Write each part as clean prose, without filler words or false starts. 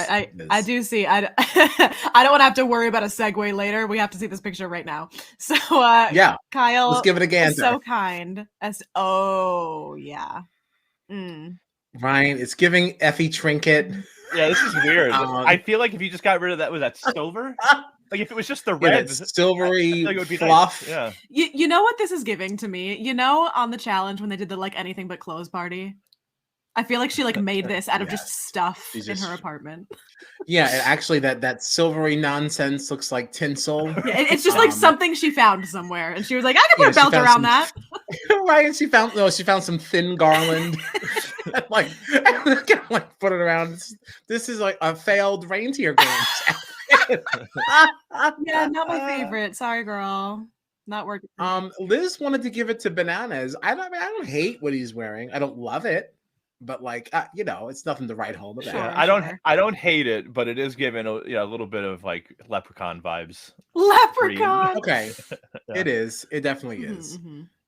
I do see. I don't want to have to worry about a segue later. We have to see this picture right now. So yeah, Kyle, let's give it a gander. Is so kind as yeah. Ryan, it's giving Effie trinket. Yeah, this is weird. I feel like if you just got rid of that silver, like if it was just the red, silvery like it would be fluff. Nice. Yeah. You know what this is giving to me? You know, on the challenge when they did the like anything but clothes party. I feel like she like made this out of just stuff in her apartment. Yeah, and actually that silvery nonsense looks like tinsel. Yeah, it's just like something she found somewhere, and she was like, "I can put a belt around that." Right, and she found some thin garland, and, like put it around. This is like a failed reindeer games. Yeah, not my favorite. Sorry, girl. Not working. Liz wanted to give it to Bananas. I don't hate what he's wearing. I don't love it. But like it's nothing to write home about. Sure, I don't hate it, but it is giving a little bit of like leprechaun vibes. Leprechaun. Okay, It is. It definitely is.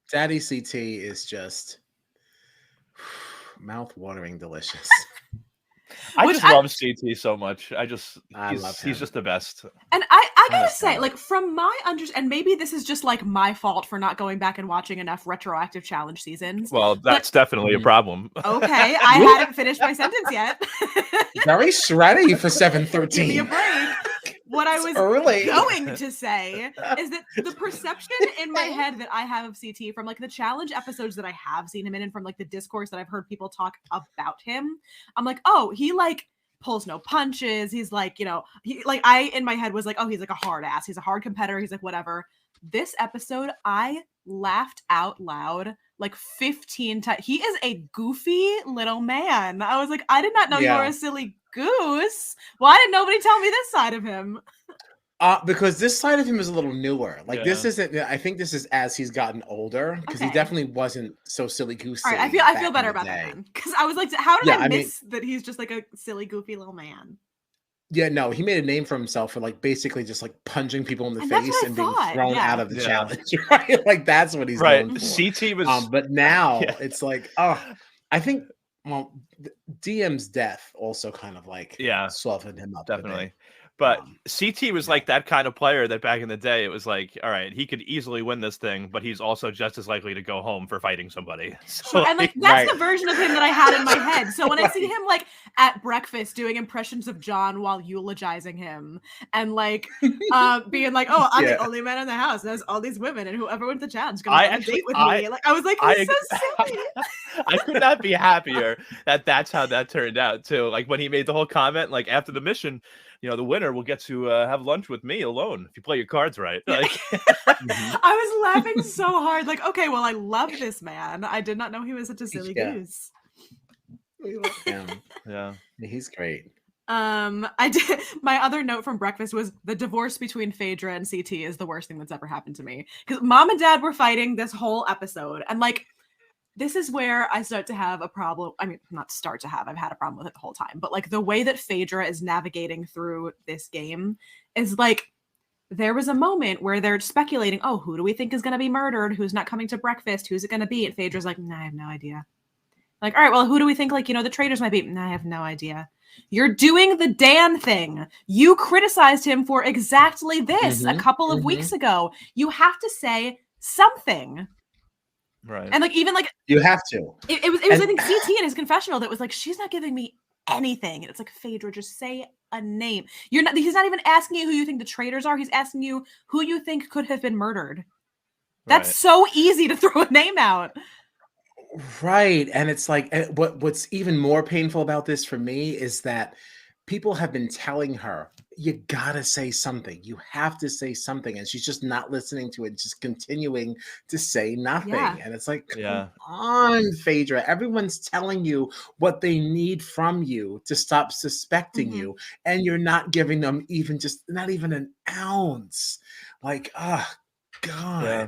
Daddy CT is just mouth-watering delicious. I just love CT so much. I love him. He's just the best. And I gotta say, like, from my understanding, and maybe this is just like my fault for not going back and watching enough retroactive challenge seasons. Well, that's definitely a problem. Okay, I hadn't finished my sentence yet. Very shreddy for 7:13. Give me a break. What I was going to say is that the perception in my head that I have of CT from like the challenge episodes that I have seen him in and from like the discourse that I've heard people talk about him, I'm like, oh, he like pulls no punches. He's like, I in my head was like, oh, he's like a hard ass. He's a hard competitor. He's like, whatever. This episode, I laughed out loud like 15 times. He is a goofy little man. I was like, I did not know you were a silly goose. Why did nobody tell me this side of him? Because this side of him is a little newer. Like this isn't. I think this is as he's gotten older because he definitely wasn't so silly goosey. All right, I feel better about that then because I was like, how did I miss that he's just like a silly goofy little man? Yeah, no, he made a name for himself for like basically just like punching people in the face and being thrown out of the challenge. Right, like that's what he's known for. CT was, but now it's like, I think. Well, DM's death also kind of like softened him up. Definitely. But CT was like that kind of player that back in the day, it was like, all right, he could easily win this thing, but he's also just as likely to go home for fighting somebody. So, and like that's the version of him that I had in my head. So when I see him like at breakfast doing impressions of John while eulogizing him and like being like, oh, I'm the only man in the house. There's all these women and whoever wins the challenge is going to date with me. Like I was like, he's so silly. I could not be happier that's how that turned out too. Like when he made the whole comment, like after the mission, the winner will get to have lunch with me alone if you play your cards right. Like, I was laughing so hard. Like, okay, well, I love this man. I did not know he was such a silly goose. We love him. Yeah, he's great. I did. My other note from breakfast was the divorce between Phaedra and CT is the worst thing that's ever happened to me because mom and dad were fighting this whole episode, and like. This is where I start to have a problem. I mean, not start to have, I've had a problem with it the whole time, but like the way that Phaedra is navigating through this game is like, there was a moment where they're speculating, oh, who do we think is going to be murdered? Who's not coming to breakfast? Who's it going to be? And Phaedra's like, I have no idea. Like, all right, well, who do we think like, the traitors might be? I have no idea. You're doing the Dan thing. You criticized him for exactly this a couple of weeks ago. You have to say something. Right. And like even like you have to. It was I think CT in his confessional that was like, she's not giving me anything. And it's like, Phaedra, just say a name. He's not even asking you who you think the traitors are. He's asking you who you think could have been murdered. That's so easy to throw a name out. Right. And it's like what's even more painful about this for me is that people have been telling her, you gotta say something. You have to say something. And she's just not listening to it, just continuing to say nothing. Yeah. And it's like, come on, Phaedra. Everyone's telling you what they need from you to stop suspecting you. And you're not giving them not even an ounce. Like, oh, God. Yeah.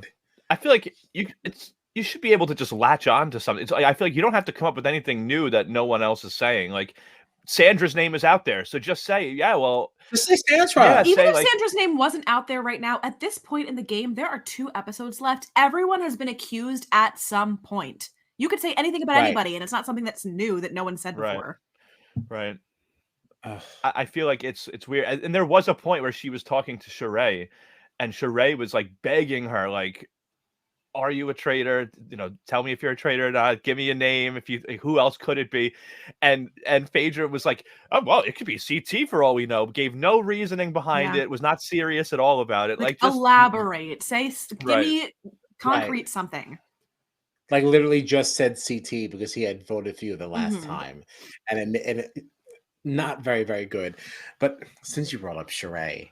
I feel like you should be able to just latch on to something. I feel like you don't have to come up with anything new that no one else is saying. Like, Sandra's name is out there, so just say, just say Sandra. Yeah, even if Sandra's name wasn't out there right now, at this point in the game, there are 2 episodes left. Everyone has been accused at some point. You could say anything about anybody, and it's not something that's new that no one said before. Right. Ugh. I feel like it's weird. And there was a point where she was talking to Sheree, and Sheree was like begging her, like, "Are you a traitor? You know, tell me if you're a traitor or not. Give me a name. If you, like, who else could it be?" And Phaedra was like, "Oh well, it could be CT for all we know." Gave no reasoning behind Yeah. it. Was not serious at all about it. Like, Like, just elaborate. Give right, me Right. concrete something. Like literally just said CT because he had voted for you the last Mhm. time, and not very, very good. But since you brought up Sheree,